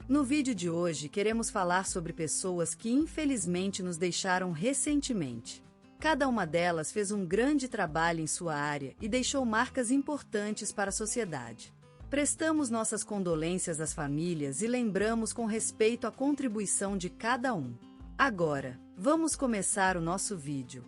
No vídeo de hoje queremos falar sobre pessoas que infelizmente nos deixaram recentemente. Cada uma delas fez um grande trabalho em sua área e deixou marcas importantes para a sociedade. Prestamos nossas condolências às famílias e lembramos com respeito a contribuição de cada um. Agora, vamos começar o nosso vídeo.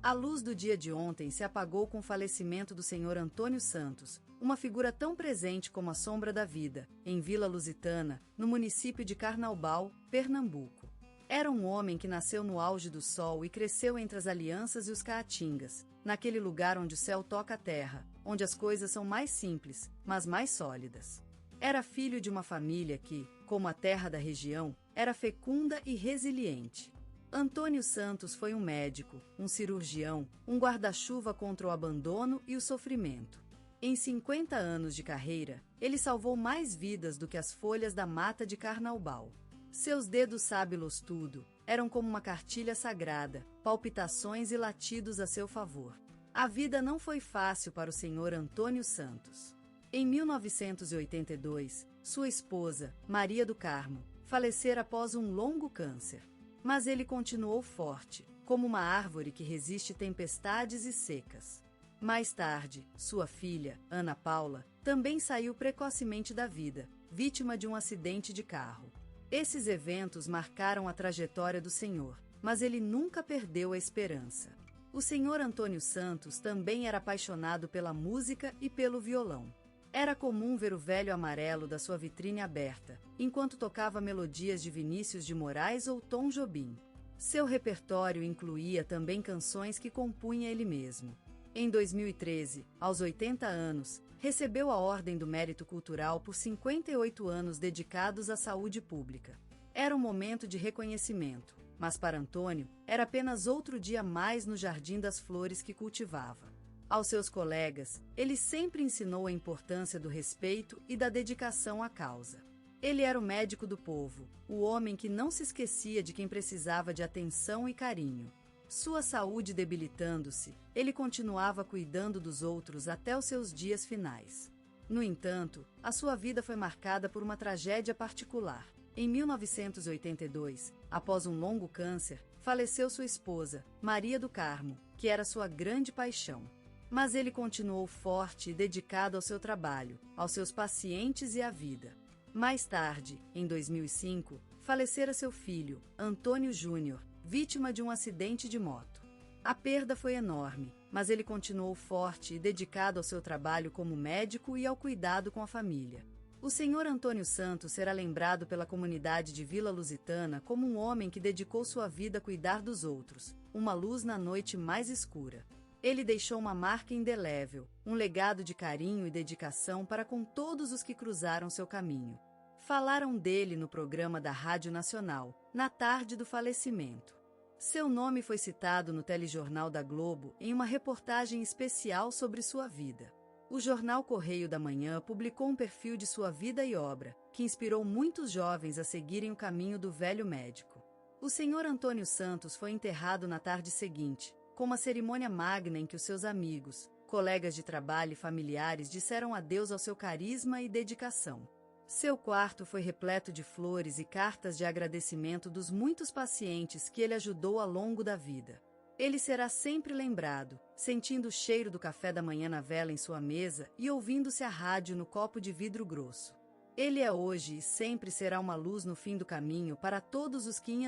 A luz do dia de ontem se apagou com o falecimento do Sr. Antônio Santos, uma figura tão presente como a sombra da vida, em Vila Lusitana, no município de Carnaubal, Pernambuco. Era um homem que nasceu no auge do sol e cresceu entre as alianças e os caatingas, naquele lugar onde o céu toca a terra, onde as coisas são mais simples, mas mais sólidas. Era filho de uma família que, como a terra da região, era fecunda e resiliente. Antônio Santos foi um médico, um cirurgião, um guarda-chuva contra o abandono e o sofrimento. Em 50 anos de carreira, ele salvou mais vidas do que as folhas da mata de Carnaubal. Seus dedos sábilos tudo eram como uma cartilha sagrada, palpitações e latidos a seu favor. A vida não foi fácil para o Sr. Antônio Santos. Em 1982, sua esposa, Maria do Carmo, falecera após um longo câncer. Mas ele continuou forte, como uma árvore que resiste tempestades e secas. Mais tarde, sua filha, Ana Paula, também saiu precocemente da vida, vítima de um acidente de carro. Esses eventos marcaram a trajetória do senhor, mas ele nunca perdeu a esperança. O Sr. Antônio Santos também era apaixonado pela música e pelo violão. Era comum ver o velho amarelo da sua vitrine aberta, enquanto tocava melodias de Vinícius de Moraes ou Tom Jobim. Seu repertório incluía também canções que compunha ele mesmo. Em 2013, aos 80 anos, recebeu a Ordem do Mérito Cultural por 58 anos dedicados à saúde pública. Era um momento de reconhecimento, mas para Antônio, era apenas outro dia mais no Jardim das Flores que cultivava. Aos seus colegas, ele sempre ensinou a importância do respeito e da dedicação à causa. Ele era o médico do povo, o homem que não se esquecia de quem precisava de atenção e carinho. Sua saúde debilitando-se, ele continuava cuidando dos outros até os seus dias finais. No entanto, a sua vida foi marcada por uma tragédia particular. Em 1982, após um longo câncer, faleceu sua esposa, Maria do Carmo, que era sua grande paixão. Mas ele continuou forte e dedicado ao seu trabalho, aos seus pacientes e à vida. Mais tarde, em 2005, falecera seu filho, Antônio Júnior, vítima de um acidente de moto. A perda foi enorme, mas ele continuou forte e dedicado ao seu trabalho como médico e ao cuidado com a família. O Sr. Antônio Santos será lembrado pela comunidade de Vila Lusitana como um homem que dedicou sua vida a cuidar dos outros, uma luz na noite mais escura. Ele deixou uma marca indelével, um legado de carinho e dedicação para com todos os que cruzaram seu caminho. Falaram dele no programa da Rádio Nacional, na tarde do falecimento. Seu nome foi citado no telejornal da Globo em uma reportagem especial sobre sua vida. O jornal Correio da Manhã publicou um perfil de sua vida e obra, que inspirou muitos jovens a seguirem o caminho do velho médico. O Sr. Antônio Santos foi enterrado na tarde seguinte, com uma cerimônia magna em que os seus amigos, colegas de trabalho e familiares disseram adeus ao seu carisma e dedicação. Seu quarto foi repleto de flores e cartas de agradecimento dos muitos pacientes que ele ajudou ao longo da vida. Ele será sempre lembrado, sentindo o cheiro do café da manhã na vela em sua mesa e ouvindo-se a rádio no copo de vidro grosso. Ele é hoje e sempre será uma luz no fim do caminho para todos os que em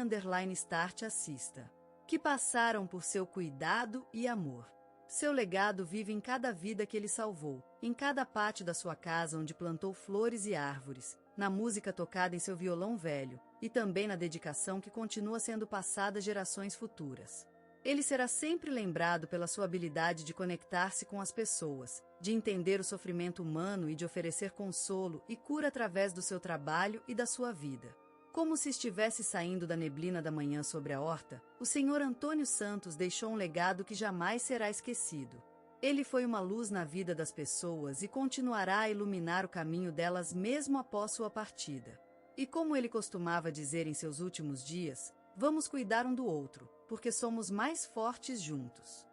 _start assista, que passaram por seu cuidado e amor. Seu legado vive em cada vida que ele salvou, em cada pátio da sua casa onde plantou flores e árvores, na música tocada em seu violão velho, e também na dedicação que continua sendo passada a gerações futuras. Ele será sempre lembrado pela sua habilidade de conectar-se com as pessoas, de entender o sofrimento humano e de oferecer consolo e cura através do seu trabalho e da sua vida. Como se estivesse saindo da neblina da manhã sobre a horta, o Sr. Antônio Santos deixou um legado que jamais será esquecido. Ele foi uma luz na vida das pessoas e continuará a iluminar o caminho delas mesmo após sua partida. E como ele costumava dizer em seus últimos dias, vamos cuidar um do outro, porque somos mais fortes juntos.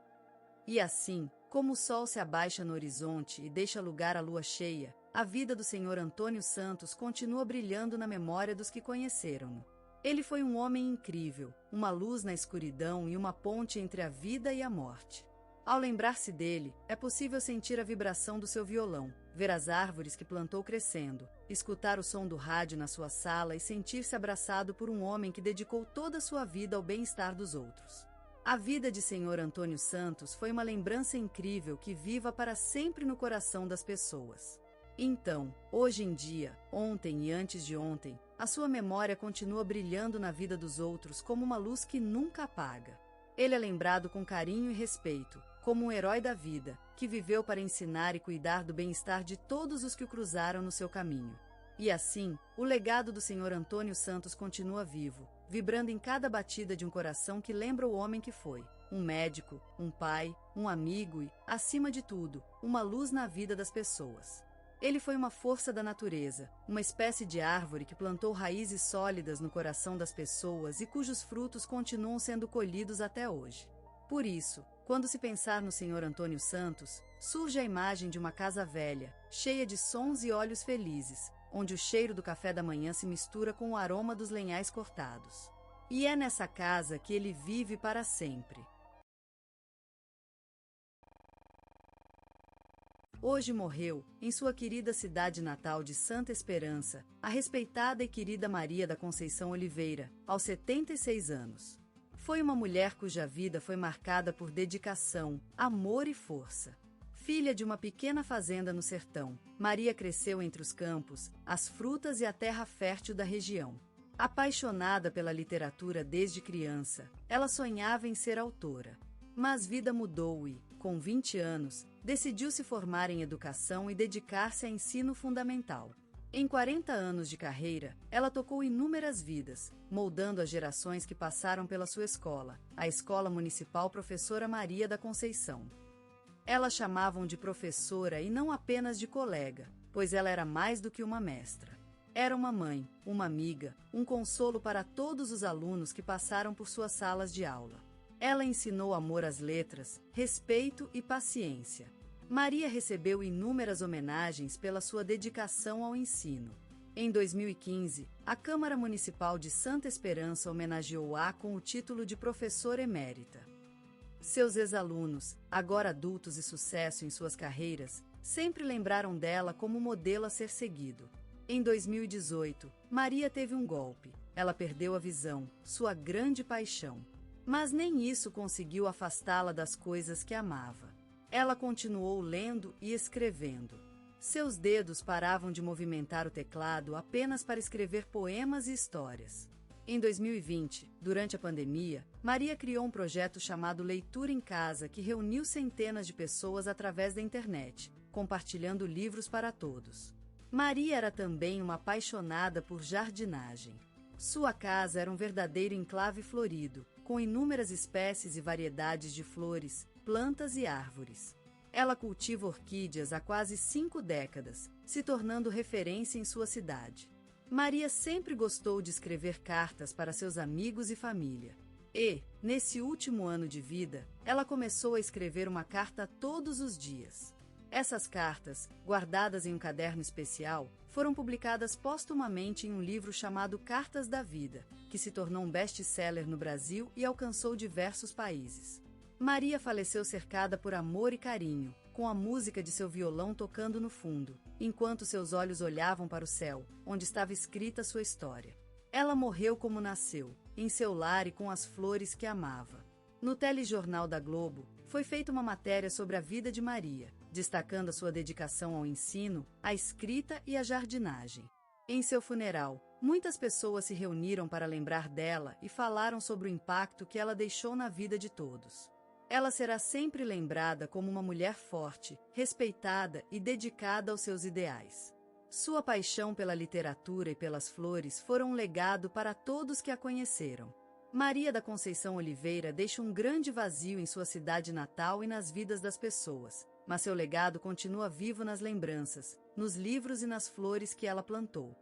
E assim, como o sol se abaixa no horizonte e deixa lugar à lua cheia, a vida do Sr. Antônio Santos continua brilhando na memória dos que conheceram-no. Ele foi um homem incrível, uma luz na escuridão e uma ponte entre a vida e a morte. Ao lembrar-se dele, é possível sentir a vibração do seu violão, ver as árvores que plantou crescendo, escutar o som do rádio na sua sala e sentir-se abraçado por um homem que dedicou toda a sua vida ao bem-estar dos outros. A vida de Sr. Antônio Santos foi uma lembrança incrível que viva para sempre no coração das pessoas. Então, hoje em dia, ontem e antes de ontem, a sua memória continua brilhando na vida dos outros como uma luz que nunca apaga. Ele é lembrado com carinho e respeito, como um herói da vida, que viveu para ensinar e cuidar do bem-estar de todos os que o cruzaram no seu caminho. E assim, o legado do Sr. Antônio Santos continua vivo, vibrando em cada batida de um coração que lembra o homem que foi, um médico, um pai, um amigo e, acima de tudo, uma luz na vida das pessoas. Ele foi uma força da natureza, uma espécie de árvore que plantou raízes sólidas no coração das pessoas e cujos frutos continuam sendo colhidos até hoje. Por isso, quando se pensar no Sr. Antônio Santos, surge a imagem de uma casa velha, cheia de sons e olhos felizes, onde o cheiro do café da manhã se mistura com o aroma dos lenhais cortados. E é nessa casa que ele vive para sempre. Hoje morreu, em sua querida cidade natal de Santa Esperança, a respeitada e querida Maria da Conceição Oliveira, aos 76 anos. Foi uma mulher cuja vida foi marcada por dedicação, amor e força. Filha de uma pequena fazenda no sertão, Maria cresceu entre os campos, as frutas e a terra fértil da região. Apaixonada pela literatura desde criança, ela sonhava em ser autora. Mas vida mudou e, com 20 anos, decidiu se formar em educação e dedicar-se a ensino fundamental. Em 40 anos de carreira, ela tocou inúmeras vidas, moldando as gerações que passaram pela sua escola, a Escola Municipal Professora Maria da Conceição. Ela chamavam de professora e não apenas de colega, pois ela era mais do que uma mestra. Era uma mãe, uma amiga, um consolo para todos os alunos que passaram por suas salas de aula. Ela ensinou amor às letras, respeito e paciência. Maria recebeu inúmeras homenagens pela sua dedicação ao ensino. Em 2015, a Câmara Municipal de Santa Esperança homenageou-a com o título de professora emérita. Seus ex-alunos, agora adultos e sucesso em suas carreiras, sempre lembraram dela como modelo a ser seguido. Em 2018, Maria teve um golpe. Ela perdeu a visão, sua grande paixão. Mas nem isso conseguiu afastá-la das coisas que amava. Ela continuou lendo e escrevendo. Seus dedos paravam de movimentar o teclado apenas para escrever poemas e histórias. Em 2020, durante a pandemia, Maria criou um projeto chamado Leitura em Casa que reuniu centenas de pessoas através da internet, compartilhando livros para todos. Maria era também uma apaixonada por jardinagem. Sua casa era um verdadeiro enclave florido, com inúmeras espécies e variedades de flores, plantas e árvores. Ela cultiva orquídeas há quase 5 décadas, se tornando referência em sua cidade. Maria sempre gostou de escrever cartas para seus amigos e família. E, nesse último ano de vida, ela começou a escrever uma carta todos os dias. Essas cartas, guardadas em um caderno especial, foram publicadas póstumamente em um livro chamado Cartas da Vida, que se tornou um best-seller no Brasil e alcançou diversos países. Maria faleceu cercada por amor e carinho, com a música de seu violão tocando no fundo, enquanto seus olhos olhavam para o céu, onde estava escrita sua história. Ela morreu como nasceu, em seu lar e com as flores que amava. No telejornal da Globo, foi feita uma matéria sobre a vida de Maria, destacando a sua dedicação ao ensino, à escrita e à jardinagem. Em seu funeral, muitas pessoas se reuniram para lembrar dela e falaram sobre o impacto que ela deixou na vida de todos. Ela será sempre lembrada como uma mulher forte, respeitada e dedicada aos seus ideais. Sua paixão pela literatura e pelas flores foram um legado para todos que a conheceram. Maria da Conceição Oliveira deixa um grande vazio em sua cidade natal e nas vidas das pessoas, mas seu legado continua vivo nas lembranças, nos livros e nas flores que ela plantou.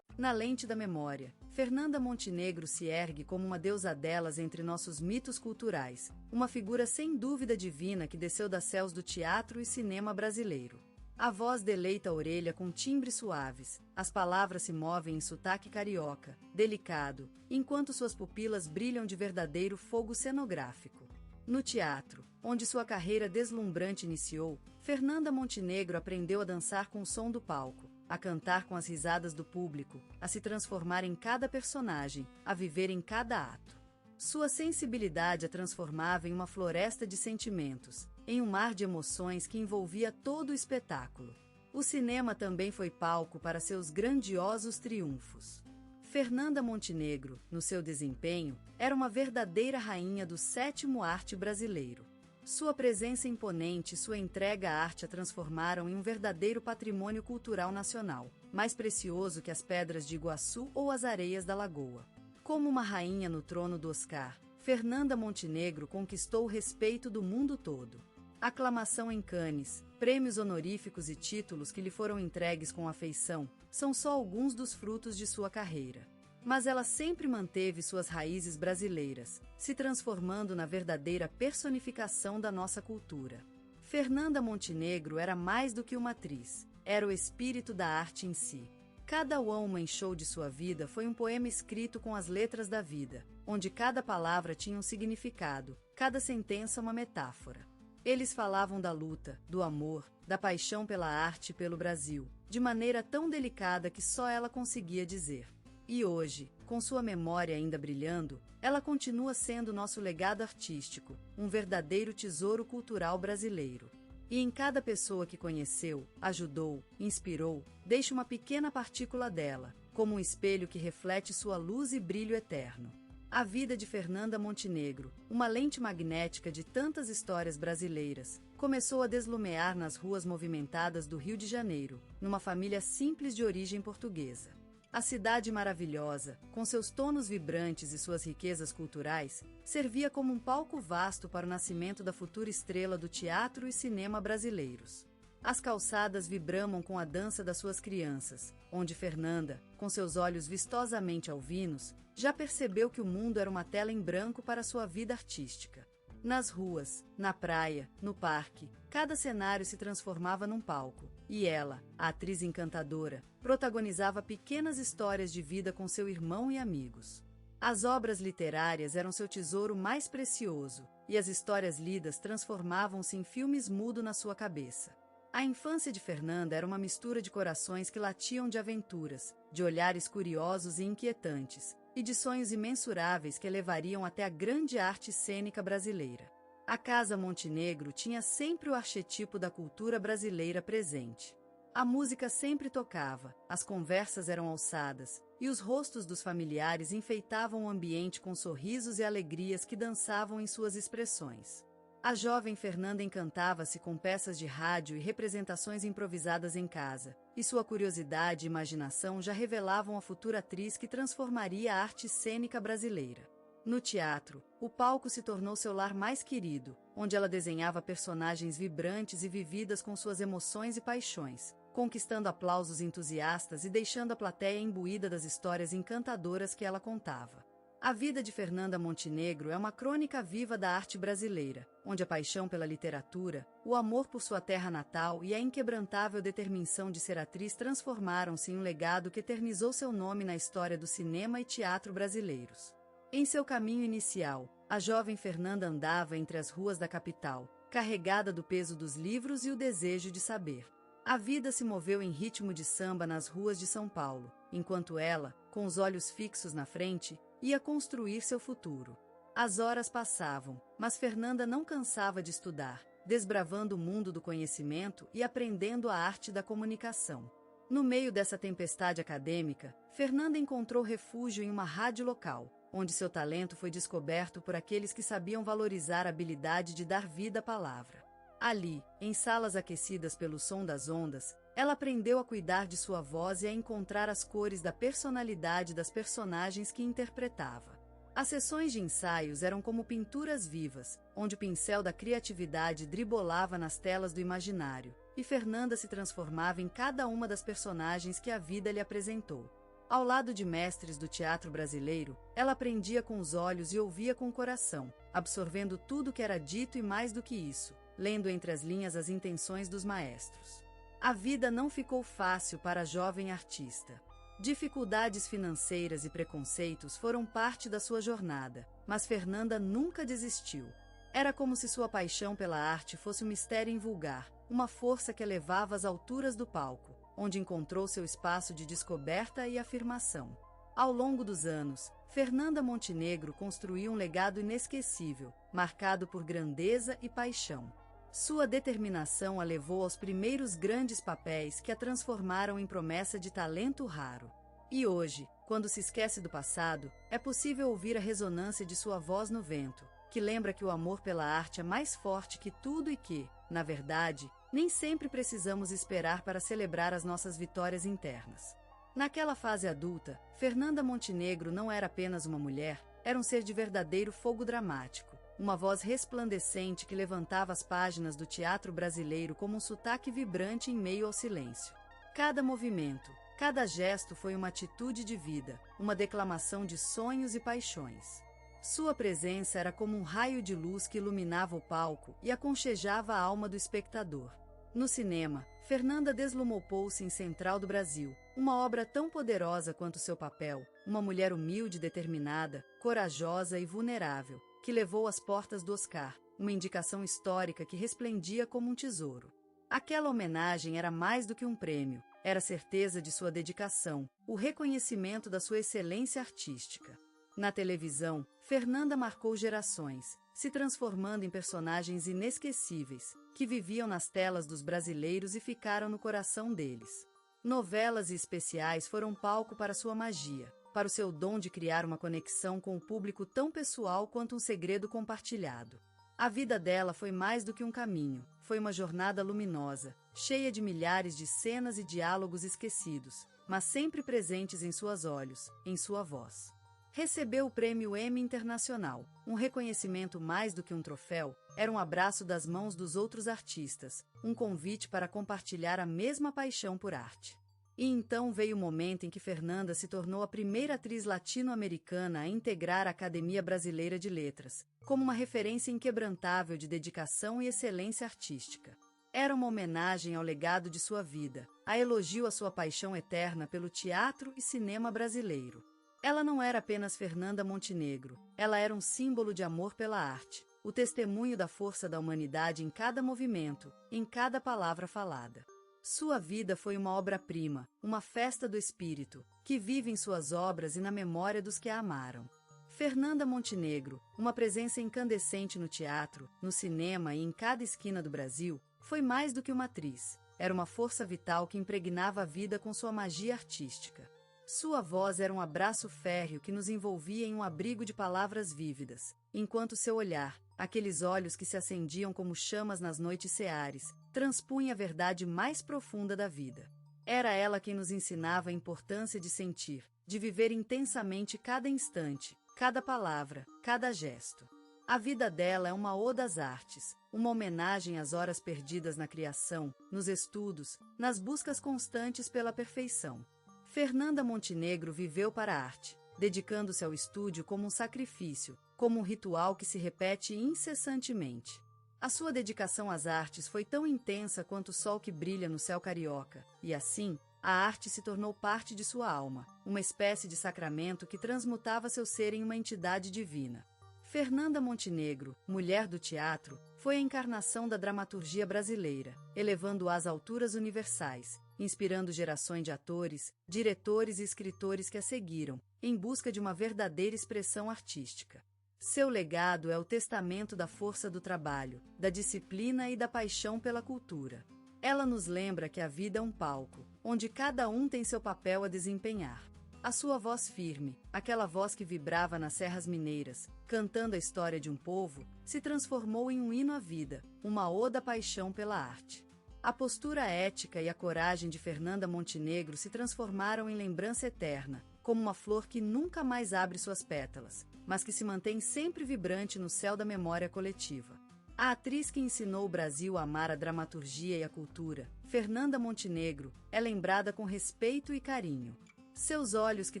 Na lente da memória, Fernanda Montenegro se ergue como uma deusa delas entre nossos mitos culturais, uma figura sem dúvida divina que desceu das céus do teatro e cinema brasileiro. A voz deleita a orelha com timbres suaves, as palavras se movem em sotaque carioca, delicado, enquanto suas pupilas brilham de verdadeiro fogo cenográfico. No teatro, onde sua carreira deslumbrante iniciou, Fernanda Montenegro aprendeu a dançar com o som do palco, a cantar com as risadas do público, a se transformar em cada personagem, a viver em cada ato. Sua sensibilidade a transformava em uma floresta de sentimentos, em um mar de emoções que envolvia todo o espetáculo. O cinema também foi palco para seus grandiosos triunfos. Fernanda Montenegro, no seu desempenho, era uma verdadeira rainha do sétimo arte brasileiro. Sua presença imponente e sua entrega à arte a transformaram em um verdadeiro patrimônio cultural nacional, mais precioso que as pedras de Iguaçu ou as areias da Lagoa. Como uma rainha no trono do Oscar, Fernanda Montenegro conquistou o respeito do mundo todo. Aclamação em Cannes, prêmios honoríficos e títulos que lhe foram entregues com afeição, são só alguns dos frutos de sua carreira. Mas ela sempre manteve suas raízes brasileiras, se transformando na verdadeira personificação da nossa cultura. Fernanda Montenegro era mais do que uma atriz, era o espírito da arte em si. Cada one-man show de sua vida foi um poema escrito com as letras da vida, onde cada palavra tinha um significado, cada sentença uma metáfora. Eles falavam da luta, do amor, da paixão pela arte e pelo Brasil, de maneira tão delicada que só ela conseguia dizer. E hoje, com sua memória ainda brilhando, ela continua sendo nosso legado artístico, um verdadeiro tesouro cultural brasileiro. E em cada pessoa que conheceu, ajudou, inspirou, deixa uma pequena partícula dela, como um espelho que reflete sua luz e brilho eterno. A vida de Fernanda Montenegro, uma lente magnética de tantas histórias brasileiras, começou a deslumear nas ruas movimentadas do Rio de Janeiro, numa família simples de origem portuguesa. A cidade maravilhosa, com seus tonos vibrantes e suas riquezas culturais, servia como um palco vasto para o nascimento da futura estrela do teatro e cinema brasileiros. As calçadas vibramam com a dança das suas crianças, onde Fernanda, com seus olhos vistosamente alvinos, já percebeu que o mundo era uma tela em branco para sua vida artística. Nas ruas, na praia, no parque, cada cenário se transformava num palco, e ela, a atriz encantadora, protagonizava pequenas histórias de vida com seu irmão e amigos. As obras literárias eram seu tesouro mais precioso, e as histórias lidas transformavam-se em filmes mudos na sua cabeça. A infância de Fernanda era uma mistura de corações que latiam de aventuras, de olhares curiosos e inquietantes, e de sonhos imensuráveis que levariam até a grande arte cênica brasileira. A Casa Montenegro tinha sempre o arquétipo da cultura brasileira presente. A música sempre tocava, as conversas eram alçadas, e os rostos dos familiares enfeitavam o ambiente com sorrisos e alegrias que dançavam em suas expressões. A jovem Fernanda encantava-se com peças de rádio e representações improvisadas em casa, e sua curiosidade e imaginação já revelavam a futura atriz que transformaria a arte cênica brasileira. No teatro, o palco se tornou seu lar mais querido, onde ela desenhava personagens vibrantes e vividas com suas emoções e paixões, conquistando aplausos entusiastas e deixando a plateia imbuída das histórias encantadoras que ela contava. A vida de Fernanda Montenegro é uma crônica viva da arte brasileira, onde a paixão pela literatura, o amor por sua terra natal e a inquebrantável determinação de ser atriz transformaram-se em um legado que eternizou seu nome na história do cinema e teatro brasileiros. Em seu caminho inicial, a jovem Fernanda andava entre as ruas da capital, carregada do peso dos livros e o desejo de saber. A vida se moveu em ritmo de samba nas ruas de São Paulo, enquanto ela, com os olhos fixos na frente, ia construir seu futuro. As horas passavam, mas Fernanda não cansava de estudar, desbravando o mundo do conhecimento e aprendendo a arte da comunicação. No meio dessa tempestade acadêmica, Fernanda encontrou refúgio em uma rádio local, onde seu talento foi descoberto por aqueles que sabiam valorizar a habilidade de dar vida à palavra. Ali, em salas aquecidas pelo som das ondas, ela aprendeu a cuidar de sua voz e a encontrar as cores da personalidade das personagens que interpretava. As sessões de ensaios eram como pinturas vivas, onde o pincel da criatividade dribolava nas telas do imaginário, e Fernanda se transformava em cada uma das personagens que a vida lhe apresentou. Ao lado de mestres do teatro brasileiro, ela aprendia com os olhos e ouvia com o coração, absorvendo tudo que era dito e mais do que isso, lendo entre as linhas as intenções dos maestros. A vida não ficou fácil para a jovem artista. Dificuldades financeiras e preconceitos foram parte da sua jornada, mas Fernanda nunca desistiu. Era como se sua paixão pela arte fosse um mistério invulgar, uma força que a levava às alturas do palco, onde encontrou seu espaço de descoberta e afirmação. Ao longo dos anos, Fernanda Montenegro construiu um legado inesquecível, marcado por grandeza e paixão. Sua determinação a levou aos primeiros grandes papéis que a transformaram em promessa de talento raro. E hoje, quando se esquece do passado, é possível ouvir a ressonância de sua voz no vento, que lembra que o amor pela arte é mais forte que tudo e que, na verdade, nem sempre precisamos esperar para celebrar as nossas vitórias internas. Naquela fase adulta, Fernanda Montenegro não era apenas uma mulher, era um ser de verdadeiro fogo dramático, uma voz resplandecente que levantava as páginas do teatro brasileiro como um sotaque vibrante em meio ao silêncio. Cada movimento, cada gesto foi uma atitude de vida, uma declamação de sonhos e paixões. Sua presença era como um raio de luz que iluminava o palco e aconchejava a alma do espectador. No cinema, Fernanda deslumou-se em Central do Brasil, uma obra tão poderosa quanto seu papel, uma mulher humilde e determinada, corajosa e vulnerável, que levou às portas do Oscar, uma indicação histórica que resplendia como um tesouro. Aquela homenagem era mais do que um prêmio, era a certeza de sua dedicação, o reconhecimento da sua excelência artística. Na televisão, Fernanda marcou gerações, se transformando em personagens inesquecíveis, que viviam nas telas dos brasileiros e ficaram no coração deles. Novelas e especiais foram palco para sua magia, para o seu dom de criar uma conexão com o público tão pessoal quanto um segredo compartilhado. A vida dela foi mais do que um caminho, foi uma jornada luminosa, cheia de milhares de cenas e diálogos esquecidos, mas sempre presentes em seus olhos, em sua voz. Recebeu o Prêmio Emmy Internacional, um reconhecimento mais do que um troféu, era um abraço das mãos dos outros artistas, um convite para compartilhar a mesma paixão por arte. E então veio o momento em que Fernanda se tornou a primeira atriz latino-americana a integrar a Academia Brasileira de Letras, como uma referência inquebrantável de dedicação e excelência artística. Era uma homenagem ao legado de sua vida, a elogio à sua paixão eterna pelo teatro e cinema brasileiro. Ela não era apenas Fernanda Montenegro, ela era um símbolo de amor pela arte, o testemunho da força da humanidade em cada movimento, em cada palavra falada. Sua vida foi uma obra-prima, uma festa do espírito, que vive em suas obras e na memória dos que a amaram. Fernanda Montenegro, uma presença incandescente no teatro, no cinema e em cada esquina do Brasil, foi mais do que uma atriz, era uma força vital que impregnava a vida com sua magia artística. Sua voz era um abraço férreo que nos envolvia em um abrigo de palavras vívidas, enquanto seu olhar, aqueles olhos que se acendiam como chamas nas noites ceares, transpunha a verdade mais profunda da vida. Era ela quem nos ensinava a importância de sentir, de viver intensamente cada instante, cada palavra, cada gesto. A vida dela é uma ode às artes, uma homenagem às horas perdidas na criação, nos estudos, nas buscas constantes pela perfeição. Fernanda Montenegro viveu para a arte, dedicando-se ao estúdio como um sacrifício, como um ritual que se repete incessantemente. A sua dedicação às artes foi tão intensa quanto o sol que brilha no céu carioca, e assim, a arte se tornou parte de sua alma, uma espécie de sacramento que transmutava seu ser em uma entidade divina. Fernanda Montenegro, mulher do teatro, foi a encarnação da dramaturgia brasileira, elevando-a às alturas universais, inspirando gerações de atores, diretores e escritores que a seguiram, em busca de uma verdadeira expressão artística. Seu legado é o testamento da força do trabalho, da disciplina e da paixão pela cultura. Ela nos lembra que a vida é um palco, onde cada um tem seu papel a desempenhar. A sua voz firme, aquela voz que vibrava nas serras mineiras, cantando a história de um povo, se transformou em um hino à vida, uma ode à paixão pela arte. A postura ética e a coragem de Fernanda Montenegro se transformaram em lembrança eterna, como uma flor que nunca mais abre suas pétalas, mas que se mantém sempre vibrante no céu da memória coletiva. A atriz que ensinou o Brasil a amar a dramaturgia e a cultura, Fernanda Montenegro, é lembrada com respeito e carinho. Seus olhos que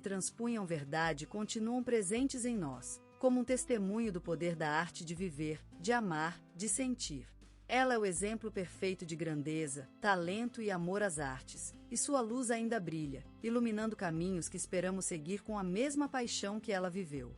transpunham verdade continuam presentes em nós, como um testemunho do poder da arte de viver, de amar, de sentir. Ela é o exemplo perfeito de grandeza, talento e amor às artes, e sua luz ainda brilha, iluminando caminhos que esperamos seguir com a mesma paixão que ela viveu.